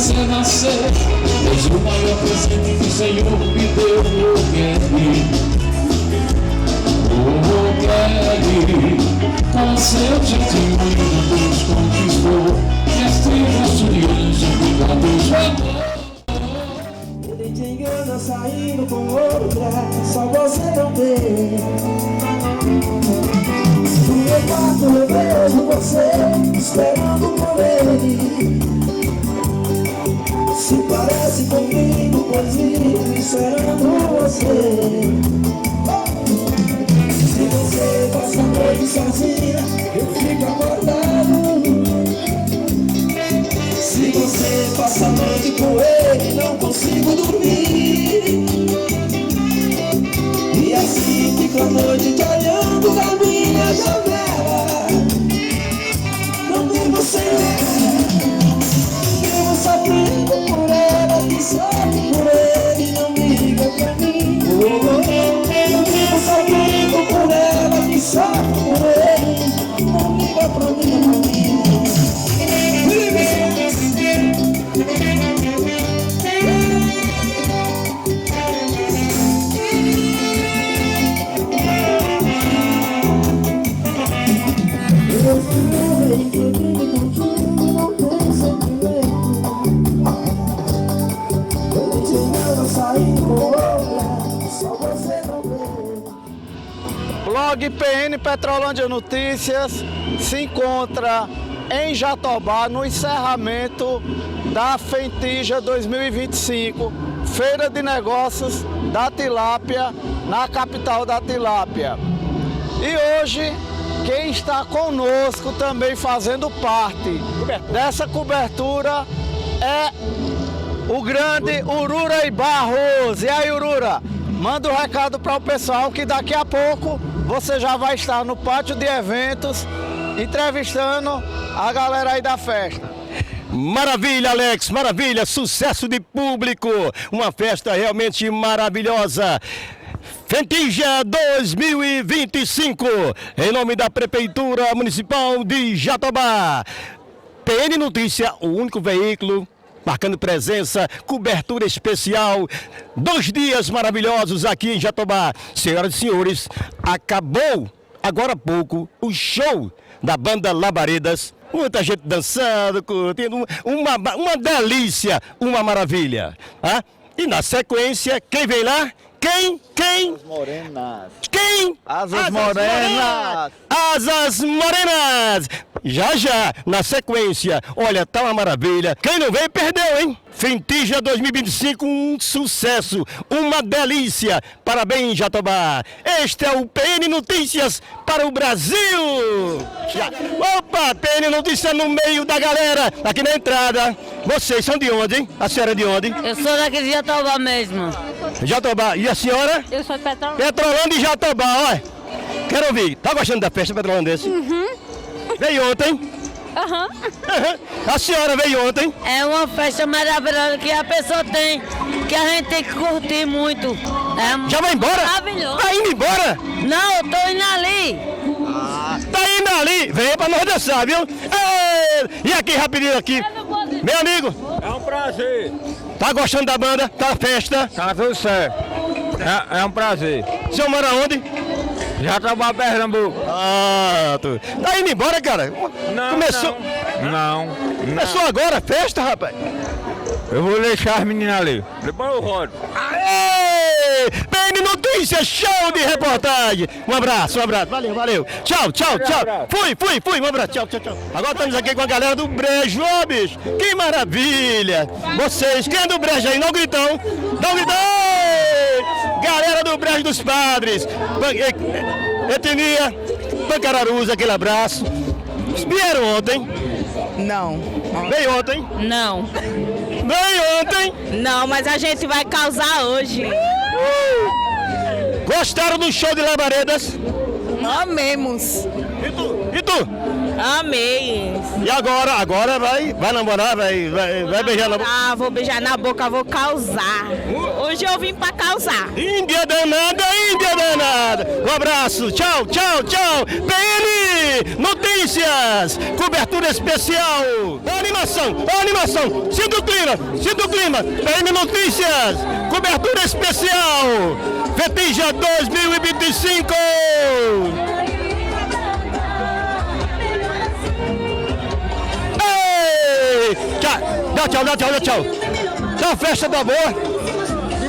você nascer, pois o maior presente que o Senhor me deu, oh Kelly, oh Kelly, com seu jeitinho lindo nos conquistou, e as tribos unidas obrigados o amor. Ele te engana saindo com outra, só você não vê. No meu quarto eu vejo você esperando por ele. Se parece comigo, pois vivo esperando você. Se você passa a noite sozinha, eu fico acordado. Se você passa a noite com ele, não consigo dormir. E assim fico a noite te olhando da minha janela. Não vivo sem ela, vivo sofrendo por ela, que sofre por ele, não liga pra mim. Eu vivo sofrendo por ela, que sofre por ele, não liga pra mim. Blog PN Petrolândia Notícias se encontra em Jatobá no encerramento da Fentija 2025, Feira de Negócios da Tilápia, na capital da Tilápia. E hoje, quem está conosco também fazendo parte dessa cobertura é o grande Urura e Barros. E aí, Urura, manda um recado para o pessoal que daqui a pouco você já vai estar no pátio de eventos entrevistando a galera aí da festa. Maravilha, Alex, maravilha, sucesso de público, uma festa realmente maravilhosa. Fentija 2025, em nome da Prefeitura Municipal de Jatobá. PN Notícia, o único veículo marcando presença, cobertura especial, 2 dias maravilhosos aqui em Jatobá. Senhoras e senhores, acabou agora há pouco o show da banda Labaredas. Muita gente dançando, curtindo, uma delícia, uma maravilha. Ah? E na sequência, quem vem lá? Quem? As morenas. Quem? Asas morenas. Asas morenas. Já, na sequência. Olha, tá uma maravilha. Quem não veio, perdeu, hein? Fentija 2025, um sucesso, uma delícia. Parabéns, Jatobá. Este é o PN Notícias para o Brasil. Opa, PN Notícias no meio da galera, aqui na entrada. Vocês são de onde, hein? A senhora é de onde? Eu sou daqui de Jatobá mesmo. Jatobá. E a senhora? Eu sou de Petrolândia. Petrolândia e Jatobá, olha. Quero ouvir. Tá gostando da festa petrolandense? Veio ontem? A senhora veio ontem? É uma festa maravilhosa que a pessoa tem, que a gente tem que curtir muito. Já vai embora? Maravilhoso. Tá indo embora? Não, eu tô indo ali. Tá indo ali? Vem pra nós dançar, viu? Ei, e aqui, rapidinho aqui. Meu amigo. É um prazer. Tá gostando da banda? Da festa? Tá tudo certo. É um prazer. O senhor mora onde? Jatobá, Pernambuco. Tá indo embora, cara? Começou... Não. Começou agora a festa, rapaz? Eu vou deixar as meninas ali. Depois eu rodo. Aê! PN Notícias, show de reportagem. Um abraço. Valeu. Tchau. Fui. Um abraço. Tchau. Agora estamos aqui com a galera do Brejo, ô bicho. Que maravilha. Vocês, quem é do Brejo aí? Não gritam. Galera do Brejo dos Padres. Etnia, Pancararuza, aquele abraço. Vieram ontem? Não. Veio ontem? Não. Veio ontem? Não, mas a gente vai causar hoje. Gostaram do show de Labaredas? Amemos. E tu? Amei. E agora vai namorar, vai beijar na boca. Ah, vou beijar na boca, vou causar. Hoje eu vim pra causar. Índia danada, Índia danada. Um abraço, tchau, tchau, tchau. PN Notícias, cobertura especial. Ó animação, ó animação. Sinta o clima. PN Notícias, cobertura especial. Fetija 2025. Dá tchau. Tá a festa da boa.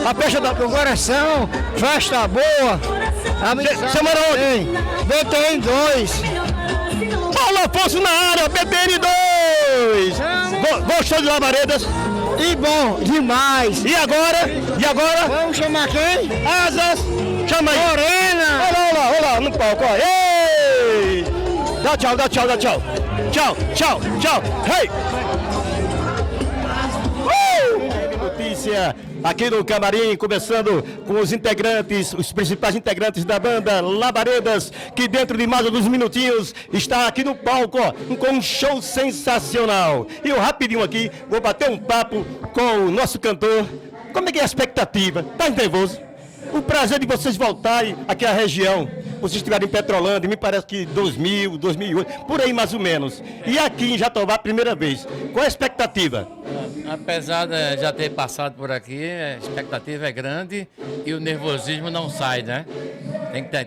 A festa da coração, festa boa. Você mora onde? BTN 2. Paulo Afonso na área, BTN 2. Bom show de Labaredas. E bom, demais. E agora? Vamos chamar quem? Asas. Chama aí. Morena. Olha lá, no palco, ó. Ei! Dá tchau. Tchau. Hey! Notícia aqui no camarim, começando com os integrantes, os principais integrantes da banda Labaredas, que dentro de mais alguns minutinhos está aqui no palco, ó, com um show sensacional. E eu rapidinho aqui vou bater um papo com o nosso cantor. Como é que é a expectativa? Tá nervoso? O prazer de vocês voltarem aqui à região. Vocês estiveram em Petrolândia, me parece que 2000, 2008, por aí mais ou menos. E aqui em Jatobá, primeira vez. Qual é a expectativa? Apesar de já ter passado por aqui, a expectativa é grande e o nervosismo não sai, né?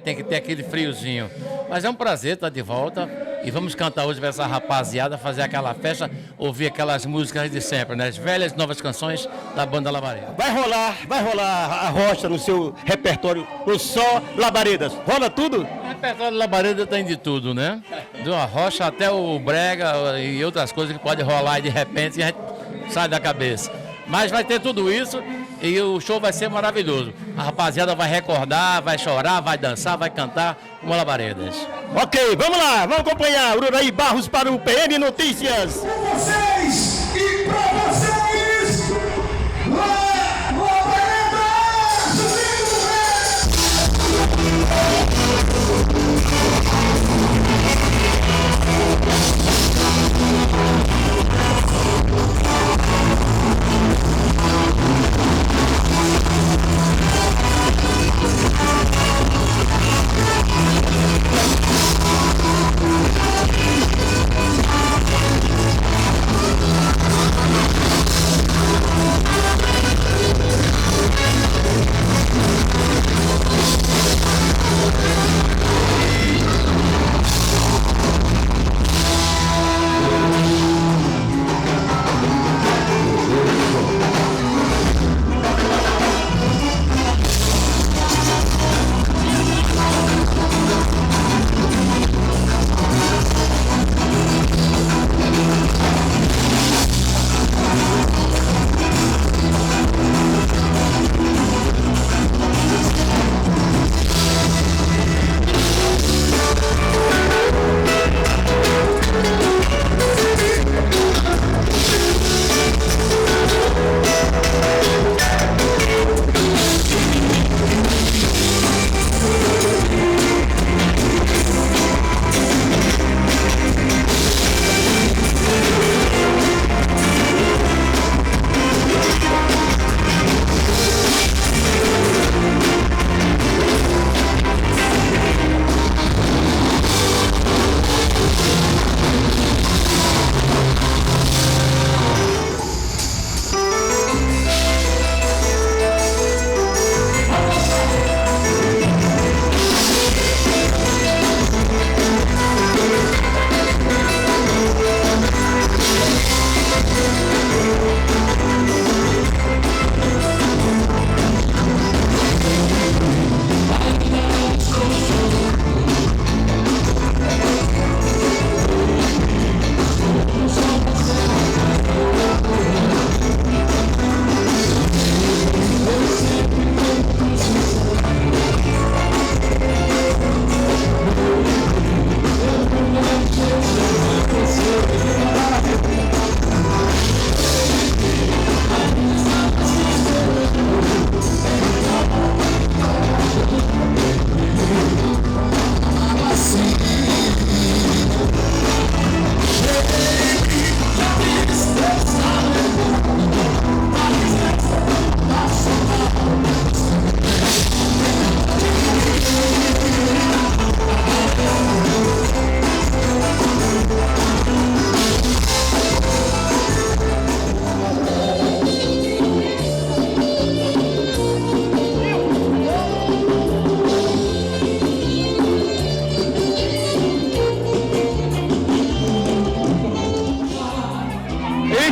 Tem que ter aquele friozinho. Mas é um prazer estar de volta e vamos cantar hoje para essa rapaziada, fazer aquela festa, ouvir aquelas músicas de sempre, né? As velhas e novas canções da banda Labareda. Vai rolar a rocha no seu repertório, o só Labaredas. Rola tudo? O repertório de Labareda tem de tudo, né? Do rocha até o brega e outras coisas que pode rolar e de repente a gente sai da cabeça. Mas vai ter tudo isso e o show vai ser maravilhoso. A rapaziada vai recordar, vai chorar, vai dançar, vai cantar como Labaredas. Ok, vamos lá, vamos acompanhar Ururaí Barros para o PN Notícias. Com vocês e pra vocês, Labaredas!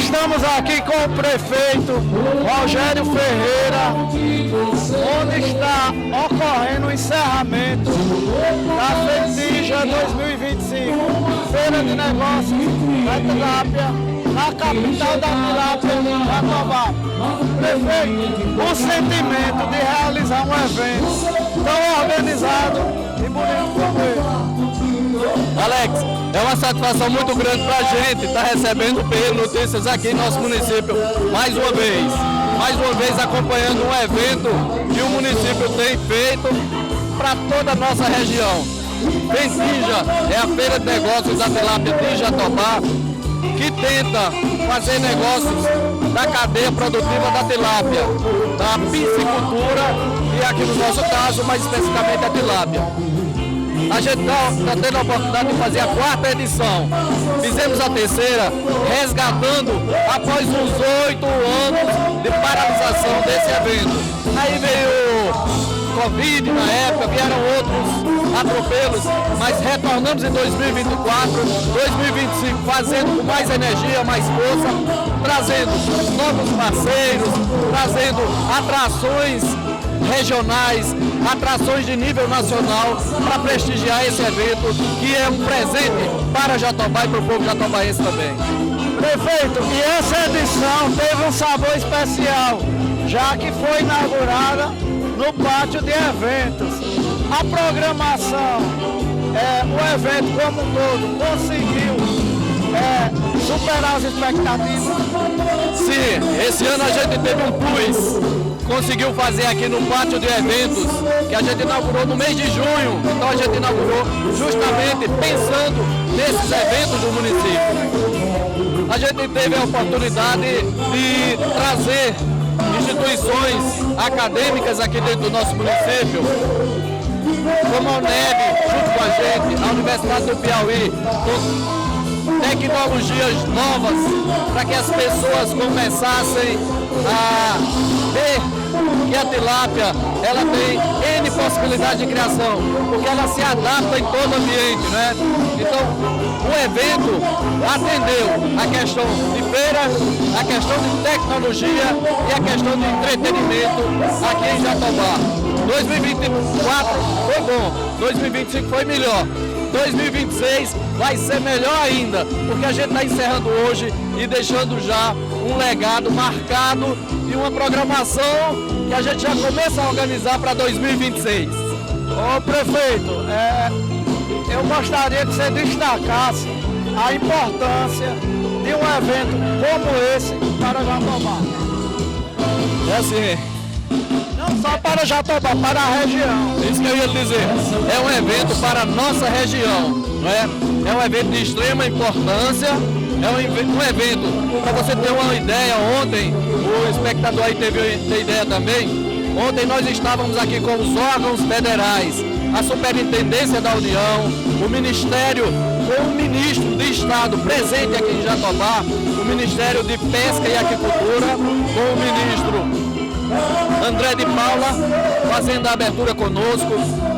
Estamos aqui com o prefeito Rogério Ferreira, onde está ocorrendo o encerramento da FENTIJA 2025, Feira de Negócios da Tilápia, na capital da tilápia, Jatobá. Prefeito, o sentimento de realizar um evento tão organizado e bonito como esse. Alex, é uma satisfação muito grande para a gente estar recebendo PN Notícias aqui em nosso município, mais uma vez acompanhando um evento que o município tem feito para toda a nossa região. FENTIJA é a Feira de Negócios da Tilápia de Jatobá, que tenta fazer negócios da cadeia produtiva da tilápia, da piscicultura e aqui no nosso caso, mais especificamente a tilápia. A gente está tendo a oportunidade de fazer a 4ª edição. Fizemos a 3ª, resgatando após uns 8 anos de paralisação desse evento. Aí veio Covid na época, vieram outros atropelos, mas retornamos em 2024, 2025, fazendo com mais energia, mais força, trazendo novos parceiros, trazendo atrações regionais, atrações de nível nacional para prestigiar esse evento, que é um presente para Jatobá e para o povo jatobaense também. Prefeito, e essa edição teve um sabor especial, já que foi inaugurada no pátio de eventos. A programação, o evento como um todo, conseguiu superar as expectativas? Sim, esse ano a gente teve um plus. Conseguiu fazer aqui no pátio de eventos, que a gente inaugurou no mês de junho. Então a gente inaugurou justamente pensando nesses eventos do município. A gente teve a oportunidade de trazer instituições acadêmicas aqui dentro do nosso município, como a UNEB, junto com a gente, a Universidade do Piauí, com tecnologias novas para que as pessoas começassem a ver que a tilápia ela tem N possibilidades de criação, porque ela se adapta em todo ambiente, né? Então, o evento atendeu a questão de feira, a questão de tecnologia e a questão de entretenimento aqui em Jatobá. 2024 foi bom, 2025 foi melhor. 2026 vai ser melhor ainda, porque a gente está encerrando hoje e deixando já um legado marcado e uma programação que a gente já começa a organizar para 2026. Ô prefeito, eu gostaria que você destacasse a importância de um evento como esse para Jatobá. É assim, não só para Jatobá, para a região. isso que eu ia dizer, é um evento para a nossa região, não é? É um evento de extrema importância, é um evento, para você ter uma ideia, ontem, o espectador aí teve ideia também, ontem nós estávamos aqui com os órgãos federais, a Superintendência da União, o Ministério, com o Ministro de Estado presente aqui em Jatobá, o Ministério de Pesca e Aquicultura, com o Ministro André de Paula fazendo a abertura conosco,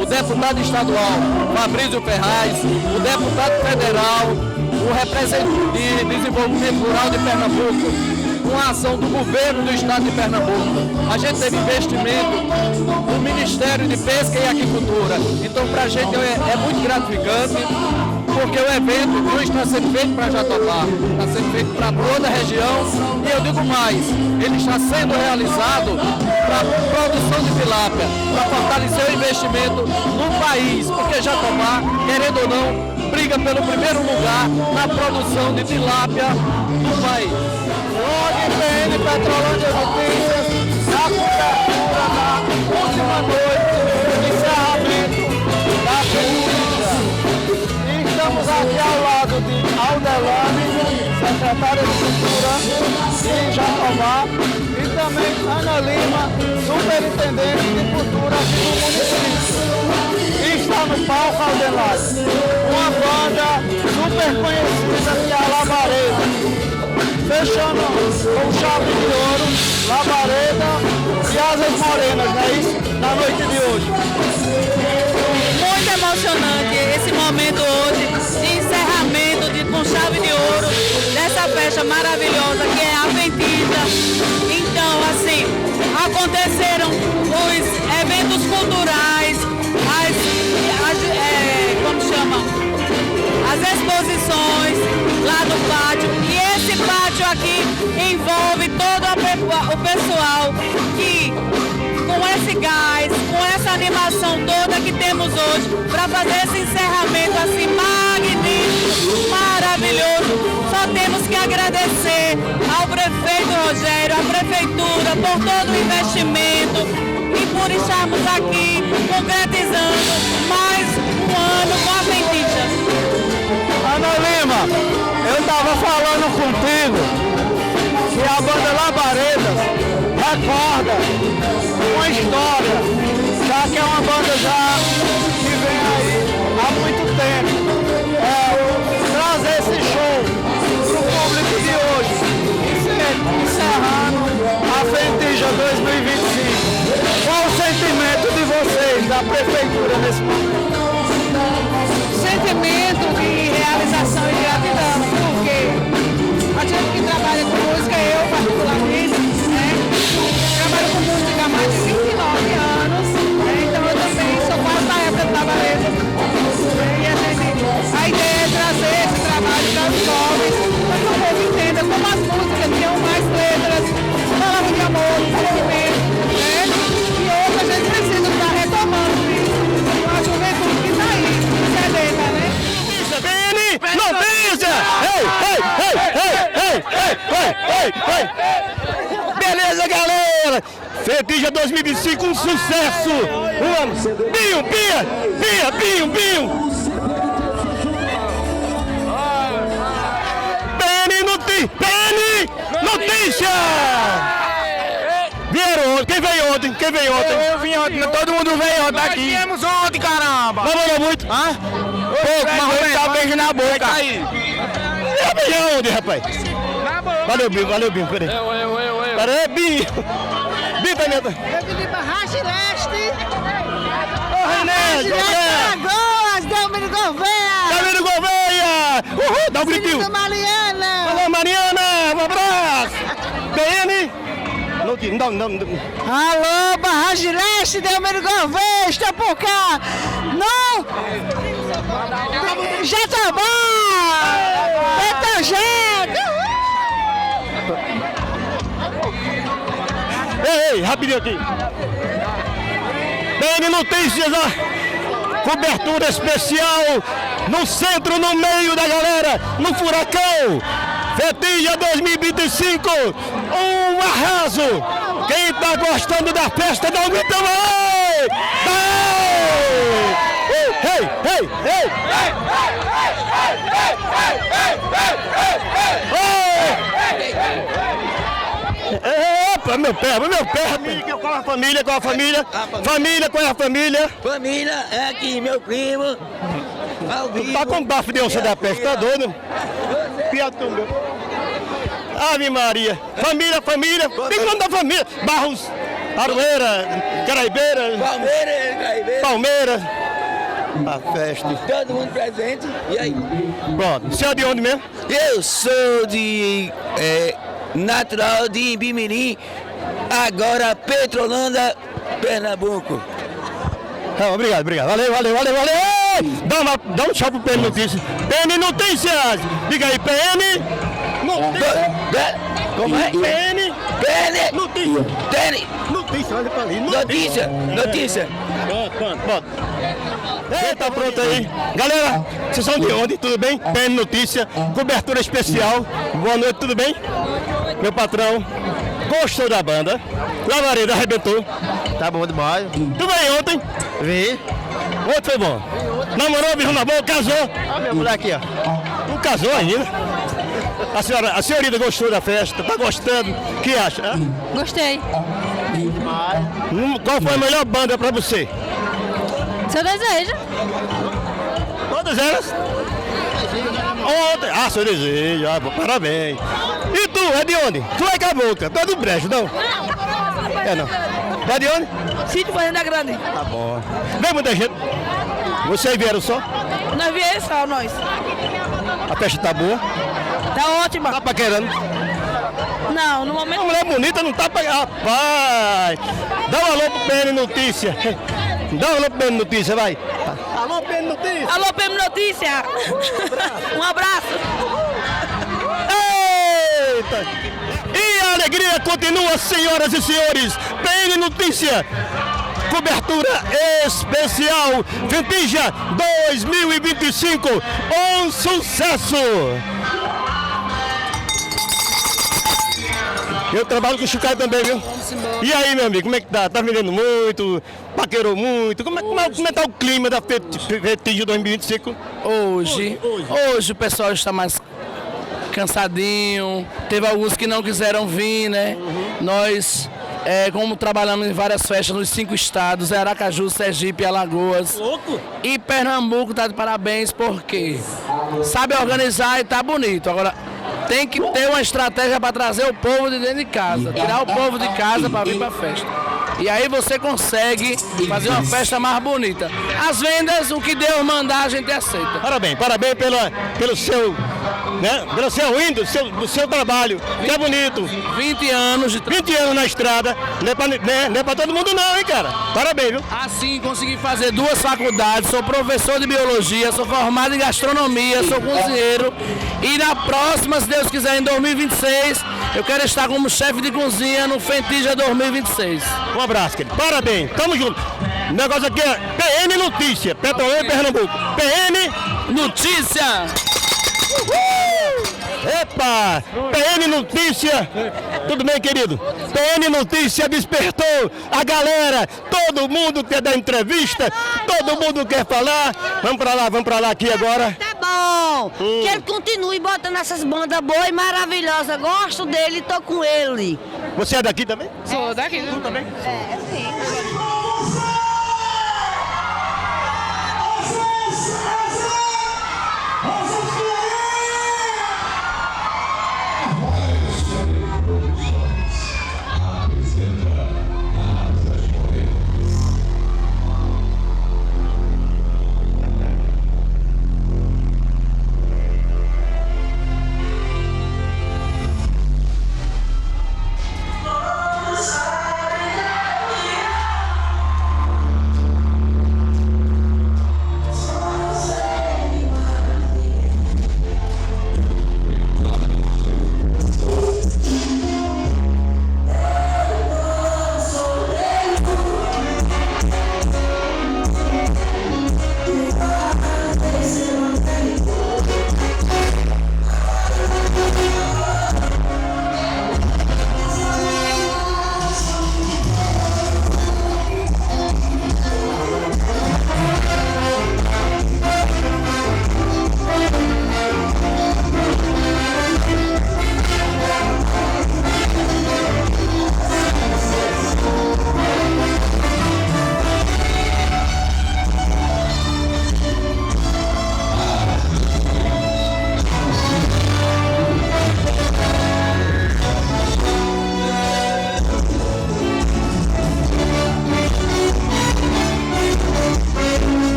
o deputado estadual Fabrício Ferraz, o deputado federal, o representante de desenvolvimento rural de Pernambuco, com a ação do governo do estado de Pernambuco. A gente teve investimento no Ministério de Pesca e Aquicultura. Então, para a gente é muito gratificante, porque o evento não está sendo feito para Jatobá, está sendo feito para toda a região. E eu digo mais, ele está sendo realizado para a produção de tilápia, para fortalecer o investimento no país, porque Jatobá, querendo ou não, briga pelo primeiro lugar na produção de tilápia do país. PN Petrolândia Notícias, na cobertura da última noite do encerramento da FENTIJA. E estamos aqui ao lado de Aldelane, secretária de Cultura de Jatobá, e também Ana Lima, superintendente de Cultura aqui no município. E está no palco Aldelane, uma banda super conhecida que é a Labareda. Fechando com chave de ouro, Labareda e Asas Morenas, não é isso? Na noite de hoje. Muito emocionante esse momento hoje de encerramento com chave de ouro dessa festa maravilhosa que aconteceram os eventos culturais, como chama? As exposições lá no pátio. E esse pátio aqui envolve todo o pessoal que, com esse gás, com essa animação toda que temos hoje, para fazer esse encerramento assim magnífico, maravilhoso, só temos que agradecer ao prefeito Rogério, à prefeitura, por todo o investimento e por estarmos aqui concretizando mais um ano com a Fentincha. Ana Lima, eu estava falando contigo que a banda Labaredas recorda uma história, já que é uma banda já que vem aí há muito tempo. Trazer esse show para o público de hoje, encerrando a Fentincha 2025. Qual o sentimento de vocês, da prefeitura, nesse momento? Sentimento de realização e gratidão, porque a gente que trabalha com música, eu particularmente, trabalho com música há mais de 29 anos, então eu também sou quase da época do Labareda. A ideia é trazer esse trabalho para os jovens, para que o povo entenda como as músicas tinham mais letras, falavam de amor, de sentimento, e hoje a gente precisa estar retomando isso, com a juventude que está aí, sedenta, né? Notícia! Beleza, galera! Fentincha 2025, um sucesso! Binho! PN Notícia! Vieram ontem, quem veio ontem? Eu vim ontem, todo mundo veio ontem aqui. Nós viemos ontem, caramba! Namorou muito? Hã? Pouco, mas vou dar beijo na boca. Beijão onde, rapaz? Valeu, Binho, peraí. Peraí, Binho. Binho também. Eu vim de Barragem Leste. René, Lagoas, Delmiro Gouveia. Uhul, dá um gritinho. Mariana. Alô, Mariana, um abraço. PN. Não. Alô, Barragem Leste, Delmiro Gouveia, estou por cá. Não. Jatobá. Betangé. Ei, rapidinho aqui. PN Notícias, ó. Cobertura especial no centro, no meio da galera, no Furacão. Fentincha 2025, um arraso. Quem tá gostando da festa, dá um gritão aí! Epa, meu pé. Qual a família? Família, qual é a família? Família é aqui, meu primo. Tá com bafo de onça da peste, tá doido? Piatunga. Ave Maria. Família. Tem nome da família. Barros, Aroeira, Caraibeira. Palmeiras. A festa. Todo mundo presente. E aí? Pronto. Você é de onde mesmo? Eu sou de natural de Imbimirim, agora Petrolândia, Pernambuco. Obrigado. Valeu. Dá um tchau pro PN Notícias. PN Notícias. Diga aí, PN. Como é? PN Notícia. Notícia, olha pra ali. Notícia. Pronto. Você tá pronto aí? Galera, vocês são de onde? Tudo bem? PN Notícia, cobertura especial. Boa noite, tudo bem? Meu patrão, gostou da banda? Labareda arrebentou. Tá bom demais. Tu veio ontem? Vim. Ontem foi bom. Namorou, beijou na boca, casou. Olha a minha mulher aqui, ó. Não casou ainda. A senhorita gostou da festa? Tá gostando? O que acha? Gostei. Qual foi a melhor banda pra você? Seu desejo. Todas elas? Ontem. Seu desejo. Parabéns. E tu, é de onde? Tu é cabocla. Tu é do Brejo, não? Não. É de onde? Sítio Fazenda Grande. Tá bom. Vem muita gente. Vocês vieram só? Nós viemos só, nós. A festa tá boa? Tá ótima. Tá paquerando? Não, no momento. Uma mulher bonita não tá pra... Rapaz! Dá um alô pro PN Notícia. Dá um alô pro PN Notícia, vai. Alô, PN Notícia. Alô, PM Notícia. Um abraço. Eita! E a alegria continua, senhoras e senhores. PN Notícia. Cobertura especial Fentija 2025. Um sucesso! Eu trabalho com chocalho também, viu? E aí, meu amigo, como é que tá? Tá vendendo muito? Paquerou muito? Como é tá o clima da Fentija 2025? Hoje o pessoal está mais cansadinho. Teve alguns que não quiseram vir, né? Nós, como trabalhamos em várias festas nos 5 estados, Aracaju, Sergipe, Alagoas. E Pernambuco tá de parabéns porque sabe organizar e tá bonito. Agora, tem que ter uma estratégia para trazer o povo de dentro de casa, tirar o povo de casa para vir para a festa. E aí você consegue fazer uma festa mais bonita. As vendas, o que Deus mandar, a gente aceita. Parabéns pelo seu, né? Pelo seu indo, do seu trabalho, que é bonito. 20 anos de 20 anos na estrada, não é pra todo mundo não, hein, cara? Parabéns, viu? Assim, consegui fazer 2 faculdades, sou professor de biologia, sou formado em gastronomia, sou cozinheiro. E na próxima, se Deus quiser, em 2026, eu quero estar como chefe de cozinha no Fentija 2026. Um abraço, querido. Parabéns, tamo junto. O negócio aqui é PN Notícia, Petrolão e Pernambuco. PN Notícia! Epa! PN Notícia! Tudo bem, querido? PN Notícia despertou a galera, todo mundo quer dar entrevista, todo mundo quer falar. Vamos pra lá aqui agora. Tá bom, que ele continue botando essas bandas boas e maravilhosas. Gosto dele e tô com ele. Você é daqui também? Sou daqui. Tu também? É, sim.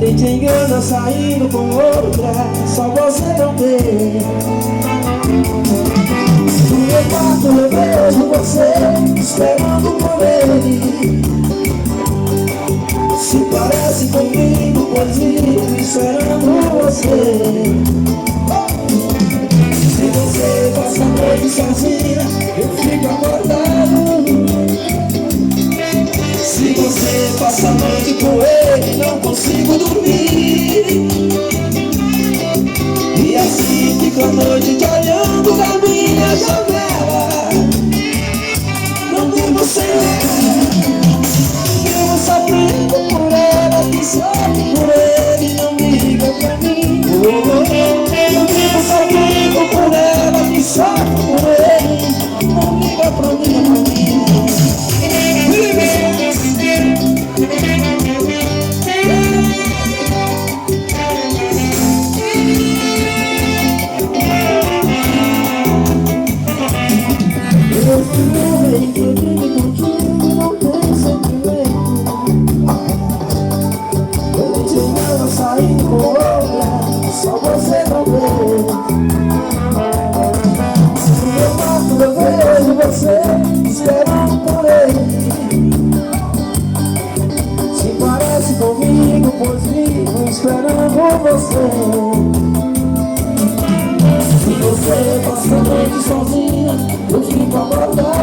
Ele te engana saindo com outra, só você não vê. No meu quarto eu vejo você esperando por ele. Se parece comigo, pois vivo esperando você. Se você passa a noite sozinha, eu fico acordado. Se você passa a noite com ele, não consigo dormir. E assim fico a noite te olhando da minha janela. Não vivo sem ela, vivo sofrendo por ela, que sofre por ele, não liga pra mim. Eu vivo sofrendo por ela, que sofre por ele, não liga pra mim. Só você não vê. No quarto eu vejo você esperando por ele. Se parece comigo, pois vivo esperando você. Se você passa a noite sozinha, eu fico acordado.